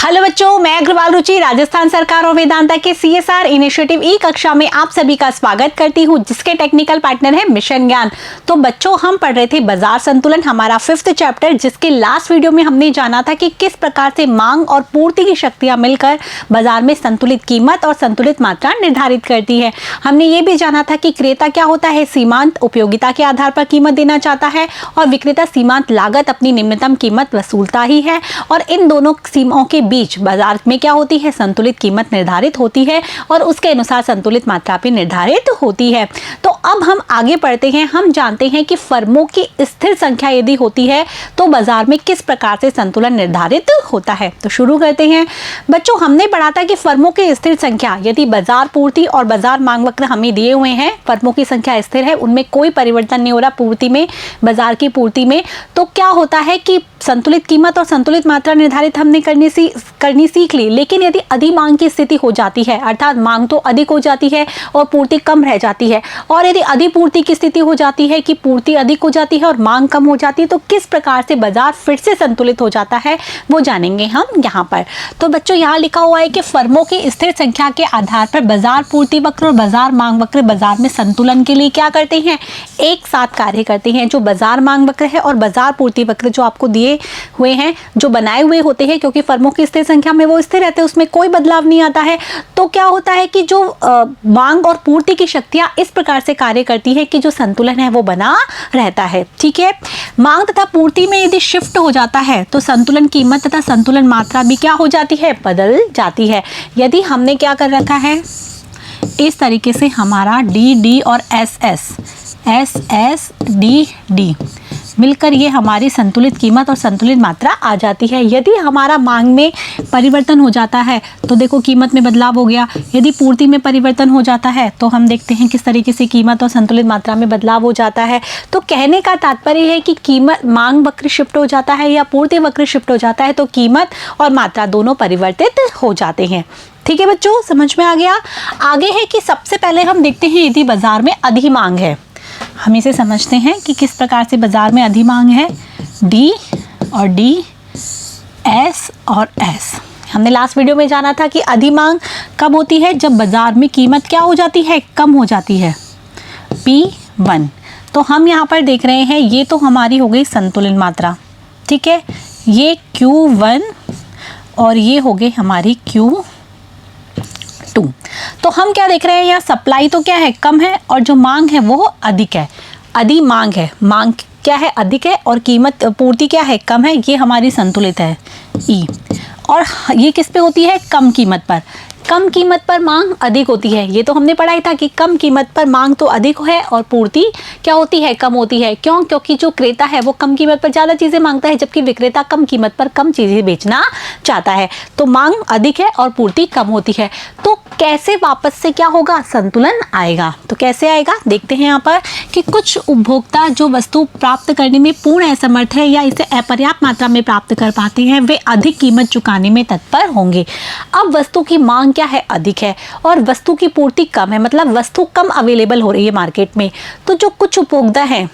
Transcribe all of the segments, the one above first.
Hello बच्चों, मैं अग्रवाल रुचि राजस्थान सरकार और वेदांता के CSR इनिशिएटिव ई कक्षा में आप सभी का स्वागत करती हूँ, जिसके टेक्निकल पार्टनर है मिशन ज्ञान। तो बच्चों, हम पढ़ रहे थे बाजार संतुलन, हमारा 5th चैप्टर, जिसके लास्ट वीडियो में हमने जाना था कि किस प्रकार से मांग और पूर्ति की शक्तियां मिलकर बाजार में संतुलित कीमत और संतुलित मात्रा निर्धारित करती है। हमने ये भी जाना था कि क्रेता क्या होता है, सीमांत उपयोगिता के आधार पर कीमत देना चाहता है और विक्रेता सीमांत लागत अपनी निम्नतम कीमत वसूलता ही है, और इन दोनों सीमाओं के बीच बाजार में क्या होती है, संतुलित कीमत निर्धारित होती है और उसके अनुसार संतुलित मात्रा भी निर्धारित होती है। तो अब हम आगे बढ़ते हैं। हम जानते हैं कि फर्मों की स्थिर संख्या यदि होती है तो बाजार में किस प्रकार से संतुलन निर्धारित होता है। तो शुरू करते हैं। बच्चों, हमने पढ़ा था कि फर्मों की स्थिर संख्या यदि बाजार पूर्ति और बाजार मांग वक्र हमें दिए हुए हैं, फर्मों की संख्या स्थिर है, उनमें कोई परिवर्तन नहीं हो रहा पूर्ति में, बाजार की पूर्ति में, तो क्या होता है कि संतुलित कीमत और संतुलित मात्रा निर्धारित हमने करनी सीख ली। लेकिन यदि अधिक मांग की स्थिति हो जाती है, अर्थात मांग तो अधिक हो जाती है और पूर्ति कम रह जाती है, और यदि अधिक पूर्ति की स्थिति हो जाती है कि पूर्ति अधिक हो जाती है और मांग कम हो जाती है, तो किस प्रकार से बाजार फिर से संतुलित हो जाता है वो जानेंगे हम यहाँ पर। तो बच्चों, यहाँ लिखा हुआ है कि फर्मों की स्थिर संख्या के आधार पर बाजार पूर्ति वक्र और बाजार मांग वक्र बाजार में संतुलन के लिए क्या करते हैं, एक साथ कार्य करते हैं। जो बाजार मांग वक्र है और बाजार पूर्ति वक्र जो आपको दिए हुए हैं, जो बनाए हुए होते हैं, क्योंकि फर्मों की स्थिर संख्या में वो स्थिर रहते हैं, उसमें कोई बदलाव नहीं आता है, तो क्या होता है कि जो मांग और पूर्ति की शक्तियां इस प्रकार से कार्य करती है कि जो संतुलन है वो बना रहता है। ठीक है। मांग तथा पूर्ति में यदि शिफ्ट हो जाता है तो संतुलन कीमत तथा संतुलन मात्रा भी क्या हो जाती है, बदल जाती है। यदि हमने क्या कर रखा है, इस तरीके से हमारा डी और एस डी मिलकर ये हमारी संतुलित कीमत और संतुलित मात्रा आ जाती है। यदि हमारा मांग में परिवर्तन हो जाता है तो देखो कीमत में बदलाव हो गया, यदि पूर्ति में परिवर्तन हो जाता है तो हम देखते हैं किस तरीके से कीमत और संतुलित मात्रा में बदलाव हो जाता है। तो कहने का तात्पर्य है कि कीमत मांग वक्र शिफ्ट हो जाता है या पूर्ति वक्र शिफ्ट हो जाता है तो कीमत और मात्रा दोनों परिवर्तित हो जाते हैं। ठीक है बच्चों, समझ में आ गया। आगे है कि सबसे पहले हम देखते हैं यदि बाजार में अधिक मांग है, हम इसे समझते हैं कि किस प्रकार से बाजार में अधिक मांग है। डी और डी, एस और एस। हमने लास्ट वीडियो में जाना था कि अधिक मांग कब होती है, जब बाजार में कीमत क्या हो जाती है, कम हो जाती है, P1। तो हम यहाँ पर देख रहे हैं, ये तो हमारी हो गई संतुलन मात्रा। ठीक है, ये Q1 और ये हो गई हमारी Q2। तो हम क्या देख रहे हैं, यहाँ सप्लाई तो क्या है, कम है, और जो मांग है वो अधिक है। अधिक मांग है, मांग क्या है, अधिक है, और कीमत पूर्ति क्या है, कम है। ये हमारी संतुलित है ई, और ये किस पे होती है, कम कीमत पर। कम कीमत पर मांग अधिक होती है, ये तो हमने पढ़ा ही था कि कम कीमत पर मांग तो अधिक है और पूर्ति क्या होती है, कम होती है। क्यों? क्योंकि जो क्रेता है वो कम कीमत पर ज़्यादा चीज़ें मांगता है, जबकि विक्रेता कम कीमत पर कम चीज़ें बेचना चाहता है। तो मांग अधिक है और पूर्ति कम होती है। तो कैसे वापस से क्या होगा, संतुलन आएगा। तो कैसे आएगा, देखते हैं यहाँ पर कि कुछ उपभोक्ता जो वस्तु प्राप्त करने में पूर्ण असमर्थ है या इसे अपर्याप्त मात्रा में प्राप्त कर पाते हैं, वे अधिक कीमत चुकाने में तत्पर होंगे। अब वस्तु की मांग क्या है, अधिक है, और वस्तु की पूर्ति कम है, मतलब वस्तु कम अवेलेबल हो रही है मार्केट में। तो जो कुछ उपभोक्ता है,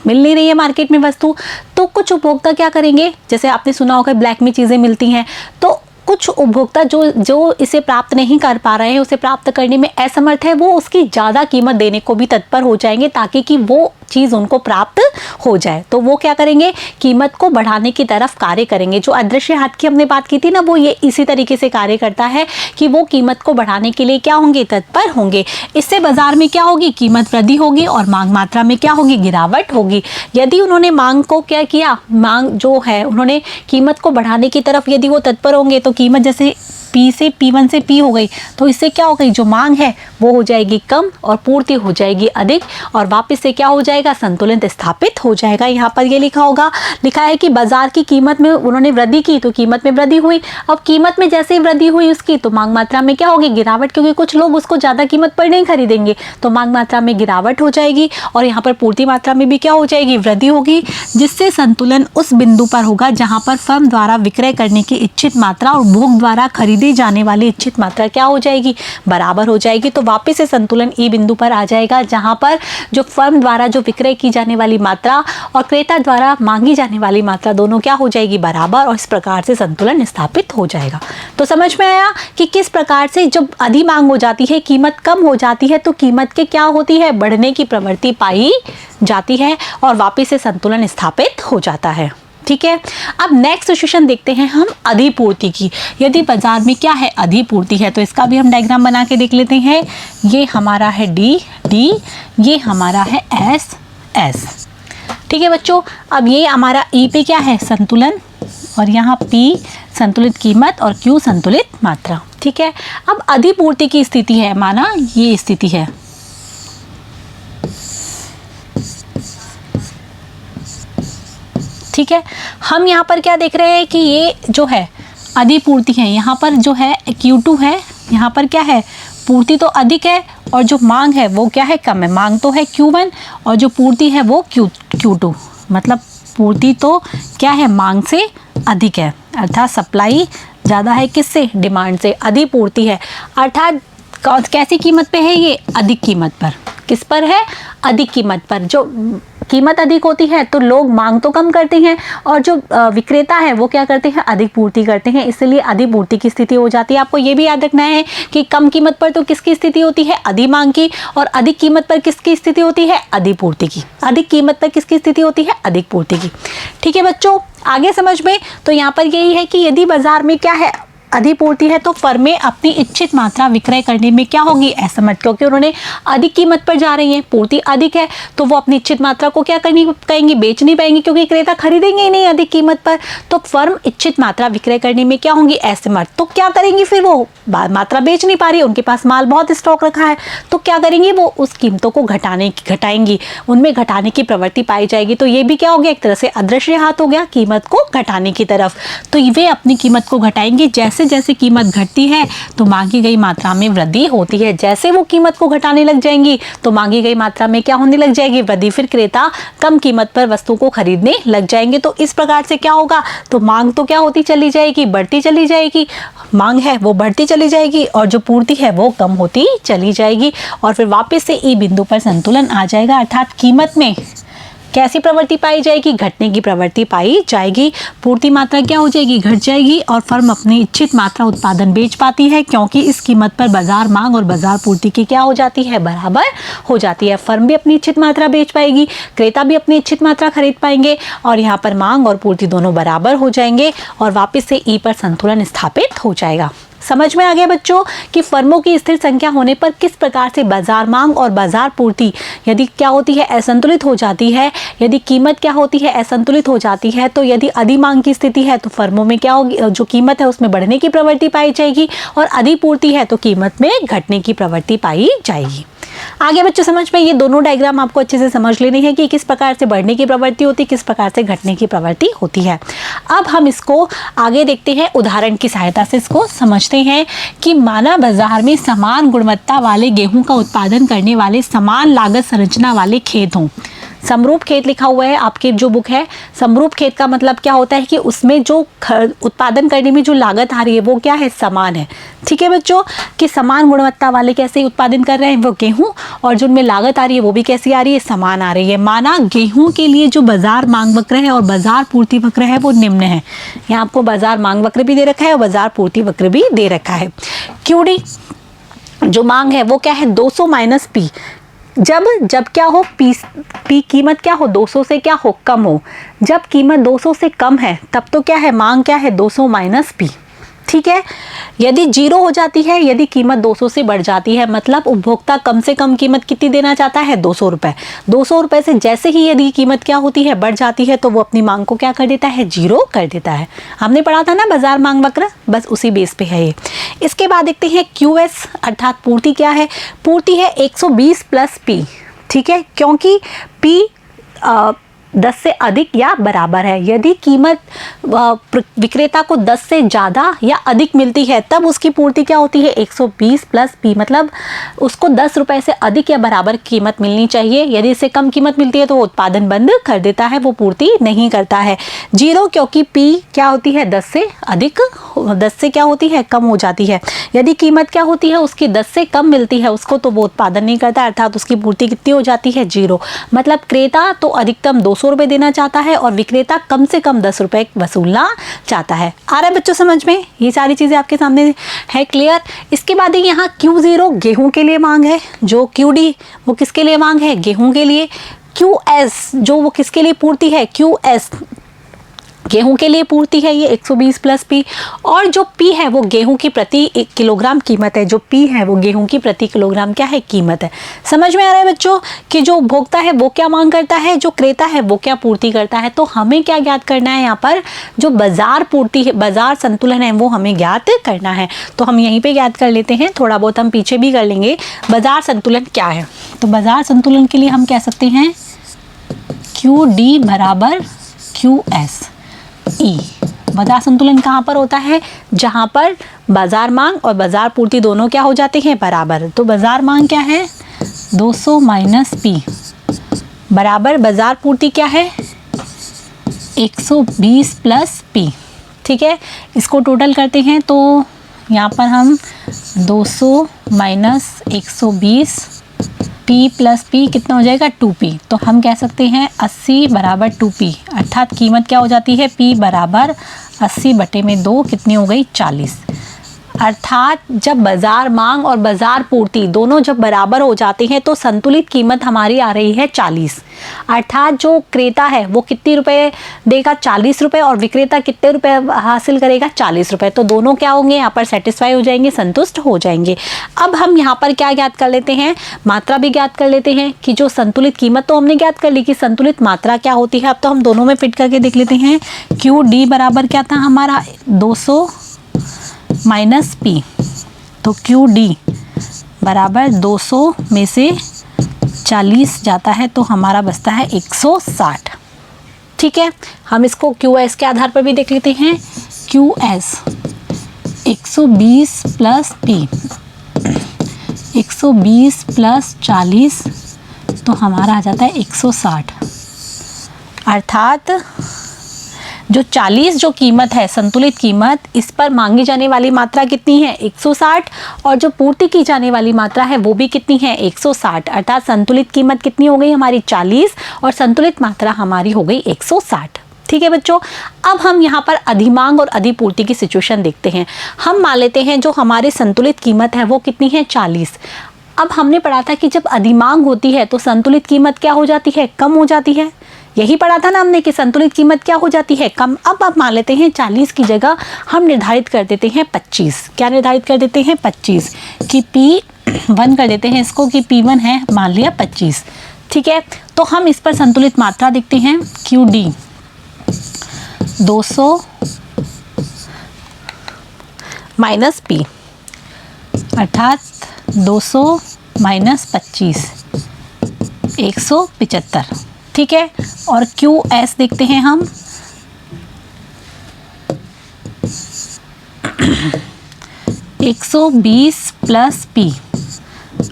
मिल नहीं रही है मार्केट में वस्तु, तो कुछ उपभोक्ता क्या करेंगे, जैसे आपने सुना होगा ब्लैक में चीज़ें मिलती हैं, तो कुछ उपभोक्ता जो इसे प्राप्त नहीं कर पा रहे हैं, उसे प्राप्त करने में असमर्थ है, वो उसकी ज़्यादा कीमत देने को भी तत्पर हो जाएंगे ताकि कि वो चीज़ उनको प्राप्त हो जाए। तो वो क्या करेंगे, कीमत को बढ़ाने की तरफ कार्य करेंगे। जो अदृश्य हाथ की हमने बात की थी ना, वो ये इसी तरीके से कार्य करता है कि वो कीमत को बढ़ाने के लिए क्या होंगे, तत्पर होंगे। इससे बाजार में क्या होगी, कीमत वृद्धि होगी और मांग मात्रा में क्या होगी, गिरावट होगी। यदि उन्होंने मांग को क्या किया, मांग जो है उन्होंने कीमत को बढ़ाने की तरफ यदि वो तत्पर होंगे, तो कीमत जैसे P से P1 से P हो गई, तो इससे क्या हो गई, जो मांग है वो हो जाएगी कम और पूर्ति हो जाएगी अधिक, और वापस से क्या हो जाएगा, संतुलन स्थापित हो जाएगा। यहाँ पर ये लिखा है कि बाजार की कीमत में उन्होंने वृद्धि की तो कीमत में वृद्धि हुई। अब कीमत में जैसे ही वृद्धि हुई उसकी, तो मांग मात्रा में क्या होगी, गिरावट, क्योंकि कुछ लोग उसको ज़्यादा कीमत पर नहीं खरीदेंगे, तो मांग मात्रा में गिरावट हो जाएगी, और यहाँ पर पूर्ति मात्रा में भी क्या हो जाएगी, वृद्धि होगी, जिससे संतुलन उस बिंदु पर होगा जहाँ पर फर्म द्वारा विक्रय करने की इच्छित मात्रा और उपभोग द्वारा खरीदी खरीदी जाने वाली इच्छित मात्रा क्या हो जाएगी, बराबर हो जाएगी। तो वापस से संतुलन ई बिंदु पर आ जाएगा, जहां पर जो फर्म द्वारा जो विक्रय की जाने वाली मात्रा और क्रेता द्वारा मांगी जाने वाली मात्रा दोनों क्या हो जाएगी, बराबर, और इस प्रकार से संतुलन स्थापित हो जाएगा। तो समझ में आया कि किस प्रकार से जब अधिक मांग हो जाती है, कीमत कम हो जाती है, तो कीमत के क्या होती है, बढ़ने की प्रवृत्ति पाई जाती है और वापस से संतुलन स्थापित हो जाता है। ठीक है, अब नेक्स्ट सिचुएशन देखते हैं हम अधिपूर्ति की। यदि बाजार में क्या है, अधिपूर्ति है, तो इसका भी हम डायग्राम बना के देख लेते हैं। ये हमारा है डी, ये हमारा है एस। ठीक है बच्चों, अब ये हमारा ई पे क्या है, संतुलन, और यहाँ पी संतुलित कीमत और क्यू संतुलित मात्रा। ठीक है, अब अधिपूर्ति की स्थिति है, माना ये स्थिति है। ठीक है, हम यहाँ पर क्या देख रहे हैं कि ये जो है अधिपूर्ति है, यहाँ पर जो है Q2 है, यहाँ पर क्या है, पूर्ति तो अधिक है और जो मांग है वो क्या है, कम है। मांग तो है Q1 और जो पूर्ति है वो Q2, मतलब पूर्ति तो क्या है, मांग से अधिक है, अर्थात सप्लाई ज़्यादा है किससे, डिमांड से। अधिपूर्ति है अर्थात कैसी कीमत पे है ये, अधिक कीमत पर। किस पर है, अधिक कीमत पर। जो कीमत अधिक होती है तो लोग मांग तो कम करते हैं और जो विक्रेता है वो क्या करते हैं, अधिक पूर्ति करते हैं, इसलिए अधिपूर्ति की स्थिति हो जाती है। आपको ये भी याद रखना है कि कम कीमत पर तो किसकी स्थिति होती है, अधिक मांग की, और अधिक कीमत पर किसकी स्थिति होती है, अधिपूर्ति की। अधिक कीमत पर किसकी स्थिति होती है, अधिक पूर्ति की। ठीक है बच्चों, आगे समझ में, तो यहाँ पर यही है कि यदि बाजार में क्या है, अधिपूर्ति है, तो फर्में अपनी इच्छित मात्रा विक्रय करने में क्या होगी, असमर्थ, क्योंकि उन्होंने अधिक कीमत पर जा रही हैं, पूर्ति अधिक है, तो वो अपनी इच्छित मात्रा को क्या करनी पाएंगी, बेच नहीं पाएंगी, क्योंकि क्रेता खरीदेंगे ही नहीं अधिक कीमत पर। तो फर्म इच्छित मात्रा विक्रय करने में क्या होंगी, असमर्थ। तो क्या करेंगी फिर, वो मात्रा बेच नहीं पा रही, उनके पास माल बहुत स्टॉक रखा है, तो क्या करेंगी, वो उस कीमतों को घटाएंगी, उनमें घटाने की प्रवृत्ति पाई जाएगी। तो ये भी क्या हो गया, एक तरह से अदृश्य हाथ हो गया कीमत को घटाने की तरफ। तो वे अपनी कीमत को घटाएंगे, जैसे जैसे कीमत घटती है तो मांगी गई मात्रा में वृद्धि होती है। जैसे वो कीमत को घटाने लग जाएंगी तो मांगी गई मात्रा में क्या होने लग जाएगी, वृद्धि। फिर क्रेता कम कीमत पर वस्तु को खरीदने लग जाएंगे। तो इस प्रकार से क्या होगा, तो मांग तो क्या होती चली जाएगी, बढ़ती चली जाएगी, मांग है वो बढ़ती चली जाएगी और जो पूर्ति है वो कम होती चली जाएगी, और फिर वापस से ई बिंदु पर संतुलन आ जाएगा, अर्थात कीमत में कैसी प्रवृत्ति पाई जाएगी, घटने की प्रवृत्ति पाई जाएगी। पूर्ति मात्रा क्या हो जाएगी, घट जाएगी, और फर्म अपनी इच्छित मात्रा उत्पादन बेच पाती है, क्योंकि इस कीमत पर बाजार मांग और बाजार पूर्ति की क्या हो जाती है, बराबर हो जाती है। फर्म भी अपनी इच्छित मात्रा बेच पाएगी, क्रेता भी अपनी इच्छित मात्रा खरीद पाएंगे, और यहाँ पर मांग और पूर्ति दोनों बराबर हो जाएंगे, और वापस से ई पर संतुलन स्थापित हो जाएगा। समझ में आ गया बच्चों कि फर्मों की स्थिर संख्या होने पर किस प्रकार से बाजार मांग और बाजार पूर्ति यदि क्या होती है, असंतुलित हो जाती है, यदि कीमत क्या होती है, असंतुलित हो जाती है, तो यदि अधिक मांग की स्थिति है तो फर्मों में क्या होगी, जो कीमत है उसमें बढ़ने की प्रवृत्ति पाई जाएगी, और अधिक पूर्ति है तो कीमत में घटने की प्रवृत्ति पाई जाएगी। आगे बच्चों समझ में, ये दोनों डायग्राम आपको अच्छे से समझ लेने हैं कि किस प्रकार से बढ़ने की प्रवृत्ति होती है, किस प्रकार से घटने की प्रवृत्ति होती है। अब हम इसको आगे देखते हैं, उदाहरण की सहायता से इसको समझते हैं कि माना बाजार में समान गुणवत्ता वाले गेहूं का उत्पादन करने वाले समान लागत संरचना वाले खेत हों। समरूप खेत लिखा हुआ है आपके जो बुक है। समरूप खेत का मतलब क्या होता है कि उसमें जो उत्पादन करने में जो लागत आ रही है वो क्या है, समान है। ठीक है बच्चों, कि समान गुणवत्ता वाले कैसे उत्पादन कर रहे हैं, वो गेहूं, और जो उनमें लागत आ रही है वो भी कैसी आ रही है, समान आ रही है। माना गेहूं के लिए जो बाजार मांग वक्र है और बाजार पूर्ति वक्र है वो निम्न है। यहाँ आपको बाजार मांग वक्र भी दे रखा है और बाजार पूर्ति वक्र भी दे रखा है। क्यूडी जो मांग है वो क्या है, 200 माइनस पी। जब क्या हो, पी कीमत क्या हो, 200 से क्या हो, कम हो। जब कीमत 200 से कम है तब तो क्या है, मांग क्या है, 200 माइनस पी। ठीक है, यदि 0 हो जाती है, यदि कीमत 200 से बढ़ जाती है, मतलब उपभोक्ता कम से कम कीमत कितनी देना चाहता है, 200 रुपये। 200 रुपये से जैसे ही यदि कीमत क्या होती है, बढ़ जाती है, तो वो अपनी मांग को क्या कर देता है, 0 कर देता है। हमने पढ़ा था ना बाजार मांग वक्र, बस उसी बेस पे है ये। इसके बाद देखते हैं QS अर्थात पूर्ति क्या है। पूर्ति है 120 प्लस P। ठीक है, क्योंकि P 10 से अधिक या बराबर है। यदि कीमत विक्रेता को 10 से ज़्यादा या अधिक मिलती है तब उसकी पूर्ति क्या होती है 120 प्लस पी, मतलब उसको 10 रुपये से अधिक या बराबर कीमत मिलनी चाहिए। यदि इससे कम कीमत मिलती है तो वो उत्पादन बंद कर देता है, वो पूर्ति नहीं करता है। 0 क्योंकि पी क्या होती है 10 से अधिक, 10 से क्या होती है कम हो जाती है। यदि कीमत क्या होती है उसकी 10 से कम मिलती है उसको, तो वो उत्पादन नहीं करता, अर्थात उसकी पूर्ति कितनी हो जाती है 0। मतलब क्रेता तो अधिकतम 200 रुपये देना चाहता है और विक्रेता कम से कम 10 रुपये वसूलना चाहता है। आ रहा है बच्चों समझ में? ये सारी चीज़ें आपके सामने है क्लियर। इसके बाद यहाँ Q0 गेहूं के लिए मांग है, जो QD वो किसके लिए मांग है गेहूं के लिए, QS जो वो किसके लिए पूर्ति है QS गेहूं के लिए पूर्ति है ये 120 प्लस पी, और जो पी है वो गेहूं की प्रति 1 किलोग्राम कीमत है, जो पी है वो गेहूं की प्रति किलोग्राम क्या है कीमत है। समझ में आ रहा है बच्चों कि जो उपभोक्ता है वो क्या मांग करता है, जो क्रेता है वो क्या पूर्ति करता है। तो हमें क्या ज्ञात करना है यहाँ पर, जो बाजार पूर्ति है, बाजार संतुलन है वो हमें ज्ञात करना है। तो हम यहीं पर ज्ञात कर लेते हैं, थोड़ा बहुत हम पीछे भी कर लेंगे। बाजार संतुलन क्या है, तो बाजार संतुलन के लिए हम कह सकते हैं QD बराबर QS ई। बाजार संतुलन कहाँ पर होता है, जहाँ पर बाजार मांग और बाजार पूर्ति दोनों क्या हो जाते हैं बराबर। तो बाजार मांग क्या है 200 माइनस पी बराबर बाजार पूर्ति क्या है 120 प्लस पी। ठीक है, इसको टोटल करते हैं तो यहाँ पर हम 200 माइनस 120 P प्लस P कितना हो जाएगा 2P। तो हम कह सकते हैं 80 बराबर 2P, अर्थात कीमत क्या हो जाती है P बराबर 80/2 कितनी हो गई 40। अर्थात जब बाजार मांग और बाजार पूर्ति दोनों जब बराबर हो जाते हैं तो संतुलित कीमत हमारी आ रही है 40। अर्थात जो क्रेता है वो कितने रुपए देगा 40 रुपये, और विक्रेता कितने रुपए हासिल करेगा 40 रुपये। तो दोनों क्या होंगे यहाँ पर सेटिस्फाई हो जाएंगे, संतुष्ट हो जाएंगे। अब हम यहाँ पर क्या ज्ञात कर लेते हैं, मात्रा भी ज्ञात कर लेते हैं कि जो संतुलित कीमत तो हमने ज्ञात कर ली कि संतुलित मात्रा क्या होती है। अब तो हम दोनों में फिट करके देख लेते हैं। QD बराबर क्या था हमारा 200 माइनस पी, तो QD बराबर 200 में से 40 जाता है तो हमारा बचता है 160। ठीक है, हम इसको QS के आधार पर भी देख लेते हैं। QS 120 प्लस P 120 प्लस 40 तो हमारा आ जाता है 160। अर्थात जो 40 जो कीमत है संतुलित कीमत, इस पर मांगी जाने वाली मात्रा कितनी है 160, और जो पूर्ति की जाने वाली मात्रा है वो भी कितनी है 160। अर्थात संतुलित कीमत कितनी हो गई हमारी 40 और संतुलित मात्रा हमारी हो गई 160। ठीक है बच्चों, अब हम यहाँ पर अधिमांग और अधिपूर्ति की सिचुएशन देखते हैं। हम मान लेते हैं जो हमारी संतुलित कीमत है वो कितनी है 40। अब हमने पढ़ा था कि जब अधिमांग होती है तो संतुलित कीमत क्या हो जाती है कम हो जाती है। यही पढ़ा था ना हमने कि संतुलित कीमत क्या हो जाती है कम। अब आप मान लेते हैं 40 की जगह हम निर्धारित कर देते हैं 25। क्या निर्धारित कर देते हैं 25 कि P1 कर देते हैं इसको कि P1 है मान लिया 25। ठीक है, तो हम इस पर संतुलित मात्रा देखते हैं। QD 200 माइनस P अर्थात 200 माइनस 25 175। ठीक है, और QS देखते हैं हम 120 प्लस P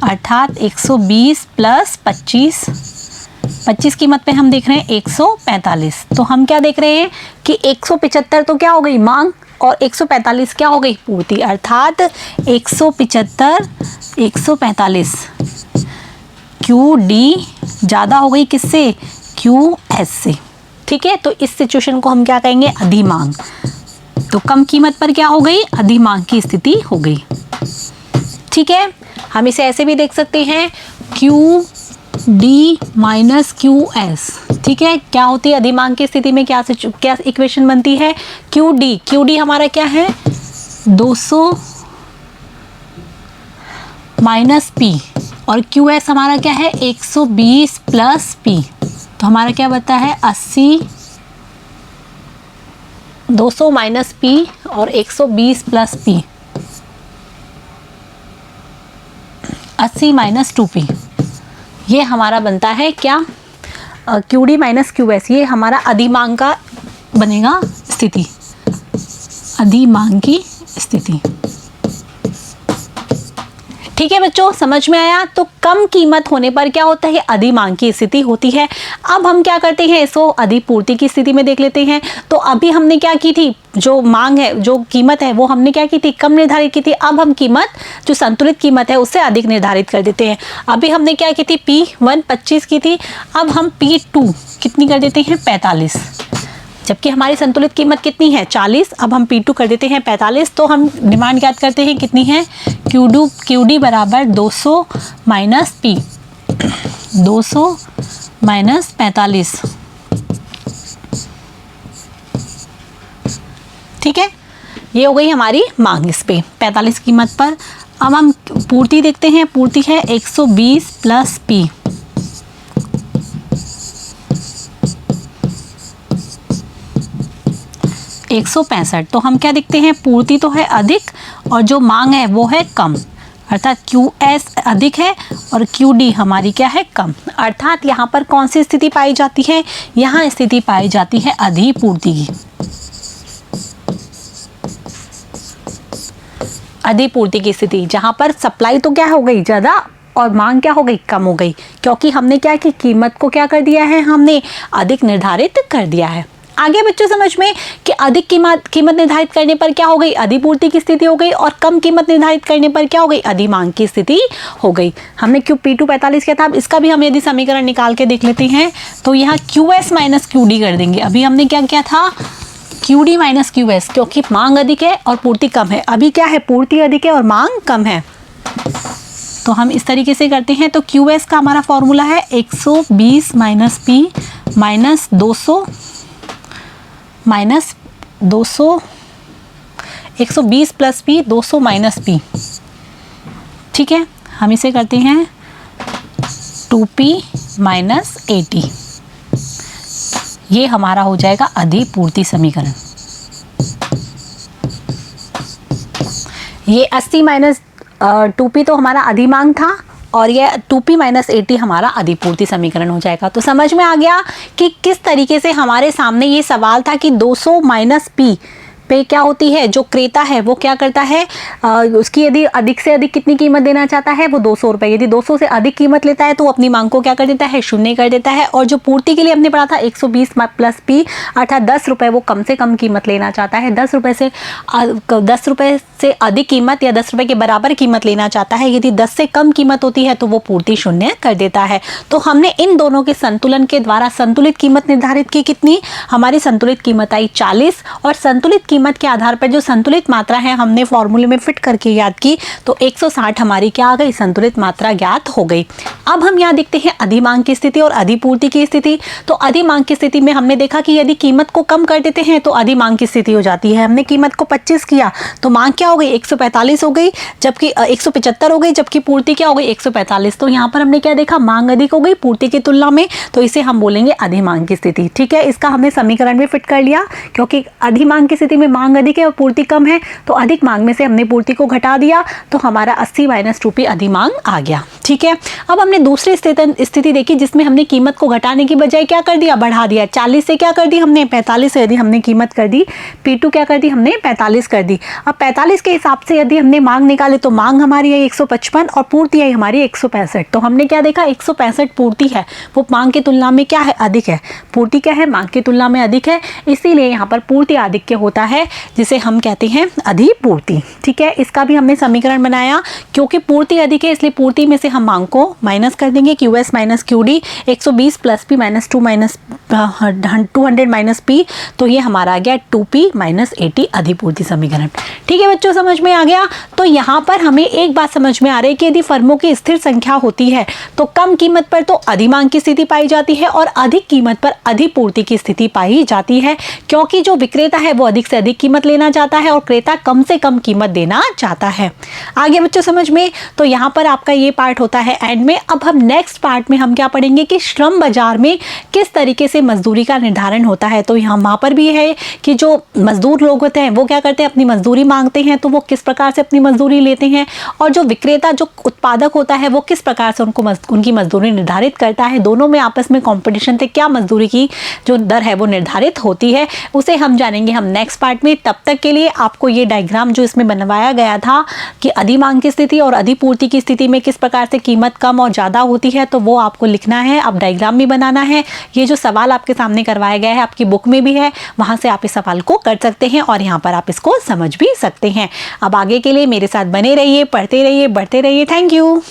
अर्थात 120 प्लस 25 कीमत पे हम देख रहे हैं 145। तो हम क्या देख रहे हैं कि 175 तो क्या हो गई मांग और 145 क्या हो गई पूर्ति, अर्थात 175 145 QD ज़्यादा हो गई किससे QS से। ठीक है, तो इस सिचुएशन को हम क्या कहेंगे अधिमांग। तो कम कीमत पर क्या हो गई अधिमांग की स्थिति हो गई। ठीक है, हम इसे ऐसे भी देख सकते हैं QD माइनस QS। ठीक है, क्या होती है अधिमांग की स्थिति में क्या इक्वेशन बनती है QD हमारा क्या है 200 माइनस P और QS हमारा क्या है 120 प्लस P। तो हमारा क्या बनता है 80 200 माइनस P और 120 प्लस P 80 माइनस 2P। ये हमारा बनता है क्या Q D minus Q S, ये हमारा अधिमांग का बनेगा स्थिति, अधिमांग की स्थिति। ठीक है बच्चों, समझ में आया। तो कम कीमत होने पर क्या होता है, अधिमांग की स्थिति होती है। अब हम क्या करते हैं, इसको अधिपूर्ति की स्थिति में देख लेते हैं। तो अभी हमने क्या की थी, जो मांग है, जो कीमत है, वो हमने क्या की थी, कम निर्धारित की थी। अब हम कीमत, जो संतुलित कीमत है, उससे अधिक निर्धारित कर देते हैं। अभी हमने क्या की थी, P1 25 की थी, अब हम P2 कितनी कर देते हैं, 45, जबकि हमारी संतुलित कीमत कितनी है, 40। अब हम P2 कर देते हैं 45। तो हम डिमांड ज्ञात करते हैं कितनी है, QD बराबर 200 माइनस P, 200 माइनस 45। ठीक है, ये हो गई हमारी मांग इस पे 45 कीमत पर। अब हम पूर्ति देखते हैं, पूर्ति है 120 प्लस P, 165। तो हम क्या देखते हैं, पूर्ति तो है अधिक और जो मांग है वो है कम, अर्थात QS अधिक है और QD हमारी क्या है, कम। अर्थात यहाँ पर कौन सी स्थिति पाई जाती है, यहाँ स्थिति पाई जाती है अधिपूर्ति की, अधिपूर्ति की स्थिति, जहाँ पर सप्लाई तो क्या हो गई ज़्यादा और मांग क्या हो गई, कम हो गई, क्योंकि हमने क्या की, कीमत को क्या कर दिया है, हमने अधिक निर्धारित कर दिया है। आगे बच्चों समझ में कि अधिक कीमत निर्धारित करने पर क्या हो गई, अधिपूर्ति की स्थिति हो गई, और कम कीमत निर्धारित करने पर क्या हो गई, अधिमांग की स्थिति हो गई। हमने P2 45 किया था, अब इसका भी हम यदि समीकरण निकाल के देख लेते हैं तो यहाँ QS माइनस QD कर देंगे। अभी हमने क्या किया था, QD माइनस QS, क्योंकि मांग अधिक है और पूर्ति कम है। अभी क्या है, पूर्ति अधिक है और मांग कम है, तो हम इस तरीके से करते हैं। तो QS का हमारा फॉर्मूला है 120 minus P minus 200 minus 200, 120 plus P, 200 minus P। ठीक है, हम इसे करते हैं 2P माइनस 80। ये हमारा हो जाएगा अधिपूर्ति समीकरण। ये 80 माइनस 2P तो हमारा अधिमांग था और ये 2P माइनस 80 हमारा अधिपूर्ति समीकरण हो जाएगा। तो समझ में आ गया कि किस तरीके से हमारे सामने ये सवाल था कि 200 माइनस P पे क्या होती है, जो क्रेता है वो क्या करता है, उसकी यदि अधिक से अधिक कितनी कीमत देना चाहता है, वो 200 रुपये। यदि 200 से अधिक कीमत लेता है तो वो अपनी मांग को क्या कर देता है, शून्य कर देता है। और जो पूर्ति के लिए हमने पढ़ा था 120 प्लस P, अर्थात 10 रुपये वो कम से कम कीमत लेना चाहता है, 10 रुपये से अधिक कीमत या 10 रुपये के बराबर कीमत लेना चाहता है। यदि 10 से कम कीमत होती है तो वो पूर्ति शून्य कर देता है। तो हमने इन दोनों के संतुलन के द्वारा संतुलित कीमत निर्धारित की, कितनी, हमारी संतुलित कीमत आई 40, और संतुलित कीमत के आधार पर जो संतुलित मात्रा है हमने फॉर्मूले में फिट करके याद की, तो 160 हमारी क्या आ गई, संतुलित मात्रा ज्ञात हो गई। अब हम यहाँ देखते हैं अधिमांग की स्थिति और अधिपूर्ति की स्थिति। तो अधिमांग की स्थिति में हमने देखा कि यदि कीमत को कम कर देते हैं तो अधिमांग की स्थिति हो जाती है। हमने कीमत को 25 किया तो मांग क्या हो गई, 145 हो गई, जबकि 175 हो गई, जबकि पूर्ति क्या हो गई, 145। तो यहाँ पर हमने क्या देखा, मांग अधिक हो गई पूर्ति की तुलना में, तो इसे हम बोलेंगे अधिमांग की स्थिति। ठीक है, इसका हमने समीकरण भी फिट कर लिया, क्योंकि अधिमांग की स्थिति में मांग अधिक है और पूर्ति कम है, तो अधिक मांग में से हमने पूर्ति को घटा दिया, तो हमारा 80 माइनस 2P अधिमांग आ गया। ठीक है, अब हमने दूसरी स्थिति देखी जिसमें हमने कीमत को घटाने की बजाय क्या कर दिया, बढ़ा दिया। 40 से क्या कर दी हमने, 45 से यदि हमने कीमत कर दी, P2 क्या कर दी हमने, 45 कर दी। अब 45 के हिसाब से यदि हमने मांग निकाले तो मांग हमारी है 155 और पूर्ति है हमारी 165। तो हमने क्या देखा, 165 पूर्ति है, वो मांग की तुलना में क्या है, अधिक है। पूर्ति क्या है, मांग की तुलना में अधिक है, इसीलिए यहाँ पर पूर्ति आधिक्य होता है, जिसे हम कहते हैं अधिपूर्ति। ठीक है, इसका भी हमने समीकरण बनाया, क्योंकि पूर्ति अधिक है इसलिए पूर्ति में से हम मांग को माइनस कर देंगे, QS minus QD, 120 plus P minus 200 minus P, तो ये हमारा आ गया 2P माइनस 80 अधिपूर्ति समीकरण। ठीक है बच्चों, समझ में आ गया। तो यहाँ पर हमें एक बात समझ में आ रही है कि यदि फर्मों की स्थिर संख्या होती है तो कम कीमत पर तो अधिमांग की स्थिति पाई जाती है और अधिक कीमत पर अधिपूर्ति की स्थिति पाई जाती है, क्योंकि जो विक्रेता है वो अधिक से अधिक कीमत लेना चाहता है और क्रेता कम से कम कीमत देना चाहता है। आगे बच्चों समझ में, तो यहाँ पर आपका ये पार्ट पार्ट होता है एंड में। अब हम नेक्स्ट पार्ट में हम क्या पढ़ेंगे कि श्रम बाजार में किस तरीके से मजदूरी का निर्धारण होता है। तो यहाँ वहाँ पर भी है कि जो मजदूर लोग होते हैं वो क्या करते हैं, अपनी मजदूरी मांगते हैं, तो वो किस प्रकार से अपनी मजदूरी लेते हैं, और जो विक्रेता जो उत्पादक होता है वो किस प्रकार से उनकी मजदूरी निर्धारित करता है। दोनों में आपस में कॉम्पिटिशन थे, क्या मजदूरी की जो दर है वो निर्धारित होती है, उसे हम जानेंगे हम नेक्स्ट पार्ट में। तब तक के लिए आपको ये डायग्राम जो इसमें बनवाया गया था कि अधिमांग की स्थिति और अधिपूर्ति की स्थिति में किस प्रकार से कीमत कम और ज़्यादा होती है, तो वो आपको लिखना है, अब डायग्राम भी बनाना है। ये जो सवाल आपके सामने करवाया गया है आपकी बुक में भी है, वहाँ से आप इस सवाल को कर सकते हैं और यहाँ पर आप इसको समझ भी सकते हैं। अब आगे के लिए मेरे साथ बने रहिए, पढ़ते रहिए, बढ़ते रहिए। Thank you.